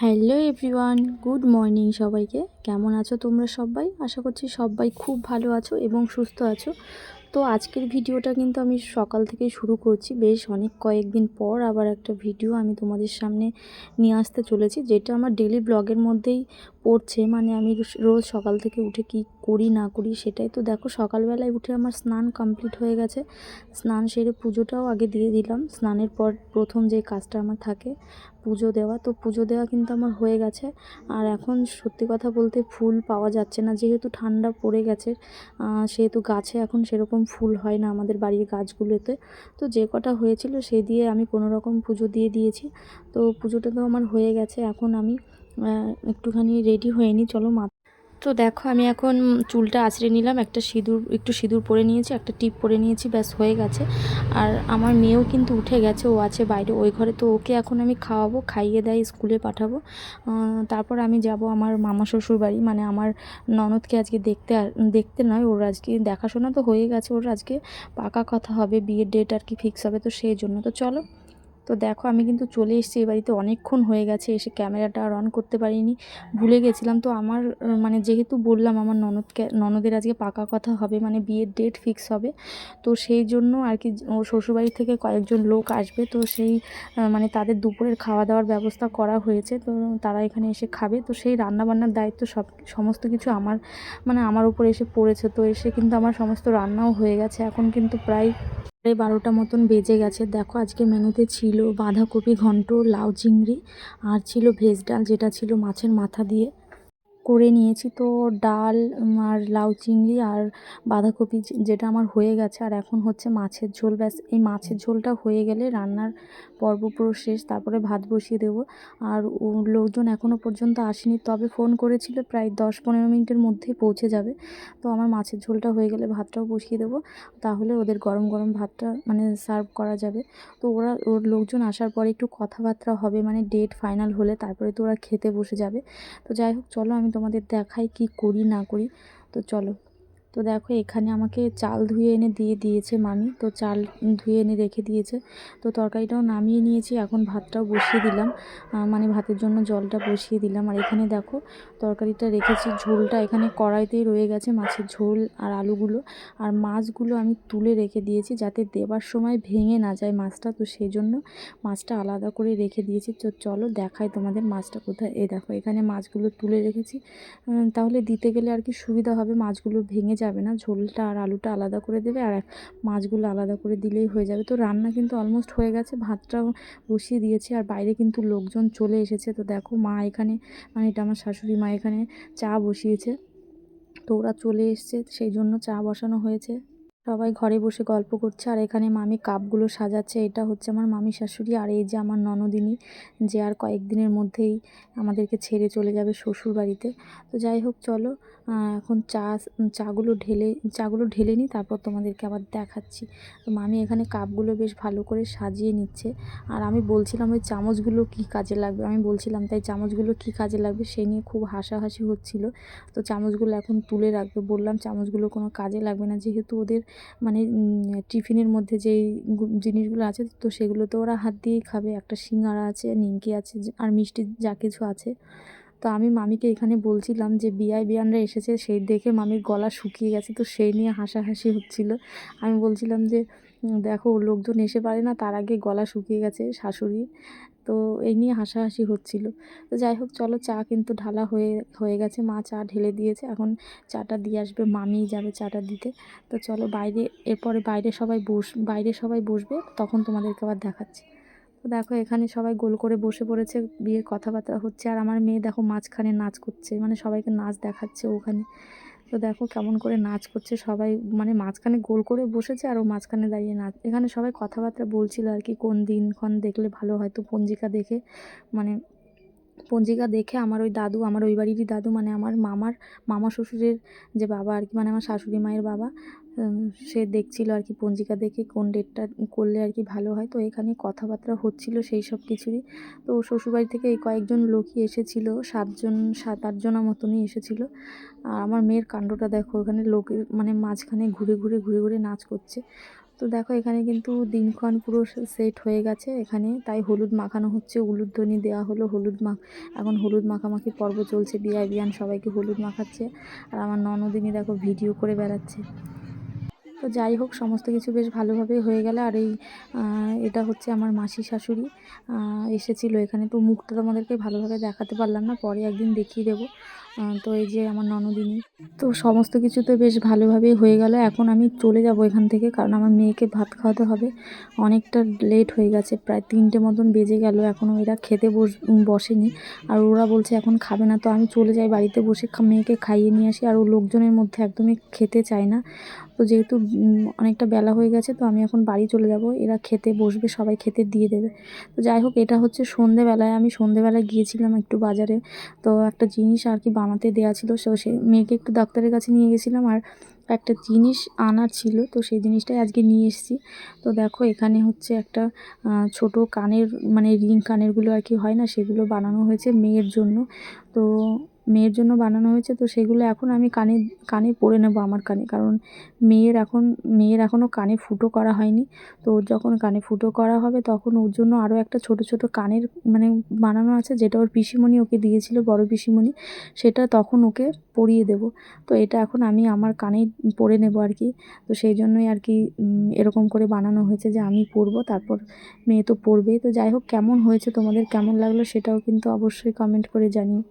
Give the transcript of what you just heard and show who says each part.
Speaker 1: Hello everyone, good morning সবাইকে। কেমন আছো তোমরা সবাই? আশা করছি সবাই খুব ভালো আছো এবং সুস্থ আছো। তো আজকের ভিডিওটা কিন্তু আমি সকাল থেকেই শুরু করছি। বেশ কয়েকদিন পর আবার একটা ভিডিও আমি তোমাদের সামনে নিয়ে আসতে চলেছি, যেটা আমার ডেলি ব্লগের মধ্যেই পড়ছে। মানে আমি রোজ সকাল থেকে উঠে কি করি না করি সেটাই। তো দেখো, সকালবেলায় উঠে আমার স্নান কমপ্লিট হয়ে গেছে। স্নান সেরে পুজোটাও আগে দিয়ে দিলাম। স্নানের পর প্রথম যে কাজটা আমার থাকে পুজো দেওয়া, তো পুজো দেওয়া কিন্তু আমার হয়ে গেছে। আর এখন সত্যি কথা বলতে ফুল পাওয়া যাচ্ছে না, যেহেতু ঠান্ডা পড়ে গেছে, সেহেতু গাছে এখন সেরকম ফুল হয় না আমাদের বাড়ির গাছগুলোতে। তো যে কটা হয়েছিল সে দিয়ে আমি কোনো রকম পুজো দিয়ে দিয়েছি। তো পুজোটা তো আমার হয়ে গেছে। এখন আমি একটুখানি রেডি হয়ে নিই, চলো তো দেখো, আমি এখন চুলটা আঁচড়ে নিলাম, একটু সিঁদুর পরে নিয়েছি, একটা টিপ পরে নিয়েছি, ব্যাস হয়ে গেছে। আর আমার মেয়েও কিন্তু উঠে গেছে, ও আছে বাইরে ওই ঘরে। তো ওকে এখন আমি খাওয়াবো, খাইয়ে দেয় স্কুলে পাঠাবো। তারপর আমি যাব আমার মামা শ্বশুর বাড়ি, মানে আমার ননদকে আজকে দেখতে নয়, ওর আজকে দেখাশোনা তো হয়ে গেছে, ওর আজকে পাকা কথা হবে, বিয়ের ডেট আর কি ফিক্স হবে, তো সেই জন্য। তো চলো, তো দেখো আমি কিন্তু চলে এসেছি এই বাড়িতে, অনেকক্ষণ হয়ে গেছে এসে। ক্যামেরাটা আর অন করতে পারিনি, ভুলে গেছিলাম। তো আমার মানে যেহেতু বললাম আমার ননদের আজকে পাকা কথা হবে, মানে বিয়ের ডেট ফিক্স হবে, তো সেই জন্য আর কি ও শ্বশুরবাড়ি থেকে কয়েকজন লোক আসবে। তো সেই মানে তাদের দুপুরের খাওয়া দাওয়ার ব্যবস্থা করা হয়েছে, তো তারা এখানে এসে খাবে। তো সেই রান্নাবান্নার দায়িত্ব সমস্ত কিছু আমার উপর এসে পড়েছে। তো এসে কিন্তু আমার সমস্ত রান্নাও হয়ে গেছে। এখন কিন্তু প্রায় 12টা মতন বেজে গেছে। দেখো, আজকে মেনুতে ছিল বাঁধাকপি ঘন্ট, লাউ চিংড়ি, আর ছিল ভেজ ডাল, যেটা ছিল মাছের মাথা দিয়ে করে নিয়েছি। তো ডাল আর লাউ চিংড়ি আর বাঁধাকপি যেটা আমার হয়ে গেছে, আর এখন হচ্ছে মাছের ঝোল। ব্যাস এই মাছের ঝোলটা হয়ে গেলে রান্নার পর্ব পুরো শেষ, তারপরে ভাত বসিয়ে দেবো। আর লোকজন এখনও পর্যন্ত আসেনি, তবে ফোন করেছিল প্রায় 10-15 মিনিটের মধ্যেই পৌঁছে যাবে। তো আমার মাছের ঝোলটা হয়ে গেলে ভাতটাও বসিয়ে দেবো, তাহলে ওদের গরম গরম ভাতটা মানে সার্ভ করা যাবে। তো ওর লোকজন আসার পরে একটু কথাবার্তা হবে, মানে ডেট ফাইনাল হলে তারপরে তো ওরা খেতে বসে যাবে। তো যাই হোক, চলো আমি তোমাদের দেখাই কি করি না করি। তো চলো, তো দেখো এখানে আমাকে চাল ধুয়ে এনে দিয়েছে মামি। তো চাল ধুয়ে এনে রেখে দিয়েছে। তো তরকারিটাও নামিয়ে নিয়েছি, এখন ভাতটাও বসিয়ে দিলাম, মানে ভাতের জন্য জলটা বসিয়ে দিলাম। আর এখানে দেখো তরকারিটা রেখেছি, ঝোলটা এখানে কড়াইতেই রয়ে গেছে, মাছের ঝোল আর আলুগুলো। আর মাছগুলো আমি তুলে রেখে দিয়েছি যাতে দেবার সময় ভেঙে না যায় মাছটা, তো সেই জন্য মাছটা আলাদা করে রেখে দিয়েছি। তো চলো দেখাই তোমাদের মাছটা কোথায়। এই দেখো এখানে মাছগুলো তুলে রেখেছি, তাহলে দিতে গেলে আর কি সুবিধা হবে, মাছগুলো ভেঙে যাবে না। ঝোলটা আর আলুটা আলাদা করে দেবে, আর মাছগুলো আলাদা করে দিলেই হয়ে যাবে। তো রান্না কিন্তু অলমোস্ট হয়ে গেছে, ভাতটাও বসিয়ে দিয়েছি। আর বাইরে কিন্তু লোকজন চলে এসেছে। তো দেখো মা এখানে, মানে এটা আমার শাশুড়ি মা, এখানে চা বসিয়েছে। তো ওরা চলে এসছে, সেই জন্য চা বসানো হয়েছে। সবাই ঘরে বসে গল্প করছে। আর এখানে মামি কাপগুলো সাজাচ্ছে, এটা হচ্ছে আমার মামি শাশুড়ি। আর এই যে আমার ননদিনী, যে আর কয়েকদিনের মধ্যেই আমাদেরকে ছেড়ে চলে যাবে শ্বশুর বাড়িতে। তো যাই হোক, চলো এখন চাগুলো ঢেলে নিই, তারপর তোমাদেরকে আবার দেখাচ্ছি। তো মামি এখানে কাপগুলো বেশ ভালো করে সাজিয়ে নিচ্ছে। আর আমি বলছিলাম ওই চামচগুলো কী কাজে লাগবে, তাই চামচগুলো কী কাজে লাগবে সেই নিয়ে খুব হাসাহাসি হচ্ছিল। তো চামচগুলো এখন তুলে রাখবে, বললাম চামচগুলো কোনো কাজে লাগবে না, যেহেতু ওদের মানে টিফিনের মধ্যে যেই জিনিসগুলো আছে তো সেগুলো তো ওরা হাত দিয়েই খাবে। একটা সিঙ্গারা আছে, নিমকি আছে, আর মিষ্টি যা কিছু আছে। তো আমি মামিকে এখানে বলছিলাম যে বিয়ানরা এসেছে, সেই দেখে মামির গলা শুকিয়ে গেছে, তো সেই নিয়ে হাসাহাসি হচ্ছিল। আমি বলছিলাম যে দেখো লোকজন এসে পারে না, তার আগে গলা শুকিয়ে গেছে শাশুড়ির। তো এই নিয়ে হাসাহাসি হচ্ছিল। তো যাই হোক, চলো চা কিন্তু ঢালা হয়ে গেছে, মা চা ঢেলে দিয়েছে। এখন চাটা দিয়ে আসবে, মামিই যাবে চাটা দিতে। তো চলো এরপরে বাইরে সবাই বসবে, তখন তোমাদেরকে আবার দেখাচ্ছি। তো দেখো এখানে সবাই গোল করে বসে পড়েছে, বিয়ের কথাবার্তা হচ্ছে। আর আমার মেয়ে দেখো মাঝখানে নাচ করছে, মানে সবাইকে নাচ দেখাচ্ছে ওখানে। তো দেখো কেমন করে নাচ করছে সবাই, মানে মাঝখানে গোল করে বসেছে আর ও মাঝখানে দাঁড়িয়ে নাচ। এখানে সবাই কথাবার্তা বলছিল আর কি, কোন দিনক্ষণ দেখলে ভালো হয়। তো মানে পঞ্জিকা দেখে আমার ওই দাদু, আমার ওই বাড়িরই দাদু, মানে আমার মামা শ্বশুরের যে বাবা আর কি, মানে আমার শাশুড়ি মায়ের বাবা, সে দেখছিল আর কি পঞ্জিকা দেখে কোন ডেটটা করলে আর কি ভালো হয়। তো এখানে কথাবার্তা হচ্ছিল সেই সব কিছুরই। তো শ্বশুরবাড়ি থেকে এই কয়েকজন লোকই এসেছিল, 7-8 জনা মতনই এসেছিল। আর আমার মেয়ের কাণ্ডটা দেখো, ওখানে লোকের মানে মাঝখানে ঘুরে ঘুরে নাচ করছে। তো দেখো এখানে কিন্তু দিনক্ষণ পুরো সেট হয়ে গেছে এখানে, তাই হলুদ মাখানো হচ্ছে, উলুধ্বনি দেওয়া হলো, এখন হলুদ মাখামাখি পর্ব চলছে, বিয়ান সবাইকে হলুদ মাখাচ্ছে। আর আমার ননদিনী দেখো ভিডিও করে বেড়াচ্ছে। তো যাই হোক, সমস্ত কিছু বেশ ভালোভাবেই হয়ে গেল। আর এটা হচ্ছে আমার মাসি শাশুড়ি এসেছিলো এখানে, তো মুখটা তোমাদেরকে ভালোভাবে দেখাতে পারলাম না, পরে একদিন দেখিয়ে দেবো। তো এই যে আমার ননদিনী। তো সমস্ত কিছু তো বেশ ভালোভাবেই হয়ে গেল। এখন আমি চলে যাব এখান থেকে, কারণ আমার মেয়েকে ভাত খাওয়াতে হবে। অনেকটা লেট হয়ে গেছে, প্রায় 3টে মতন বেজে গেল, এখনও এরা খেতে বসেনি। আর ওরা বলছে এখন খাবে না। তো আমি চলে যাই বাড়িতে, বসে মেয়েকে খাইয়ে নিয়ে আসি। আর ও লোকজনের মধ্যে একদমই খেতে চায় না। তো যেহেতু অনেকটা বেলা হয়ে গেছে, তো আমি এখন বাড়ি চলে যাব। এরা খেতে বসবে, সবাই খেতে দিয়ে দেবে। তো যাই হোক, এটা হচ্ছে সন্ধেবেলায়, আমি সন্ধেবেলায় গিয়েছিলাম একটু বাজারে। তো একটা জিনিস আর কি বানাতে দেওয়া ছিল, সে মেয়েকে একটু ডাক্তারের কাছে নিয়ে গেছিলাম, আর একটা জিনিস আনার ছিল, তো সেই জিনিসটাই আজকে নিয়ে এসেছি। তো দেখো এখানে হচ্ছে একটা ছোট কানের, মানে রিং কানেরগুলো আর কি হয় না, সেগুলো বানানো হয়েছে মেয়ের জন্য। তো মেয়ের জন্য বানানো হয়েছে, তো সেগুলো এখন আমি কানে কানে পরে নেবো, আমার কানে, কারণ মেয়ের এখনও কানে ফুটো করা হয়নি। তো ওর যখন কানে ফুটো করা হবে, তখন ওর জন্য আরও একটা ছোট ছোট কানের মানে বানানো আছে, যেটা ওর পিসিমণি ওকে দিয়েছিল, বড় পিসিমণি, সেটা তখন ওকে পরিয়ে দেব। তো এটা এখন আমি আমার কানেই পরে নেব আর কি। তো সেই জন্যই আর কি এরকম করে বানানো হয়েছে যে আমি পরবো, তারপর মেয়ে তো পরবেই। তো যাই হোক, কেমন হয়েছে, তোমাদের কেমন লাগলো সেটাও কিন্তু অবশ্যই কমেন্ট করে জানিও।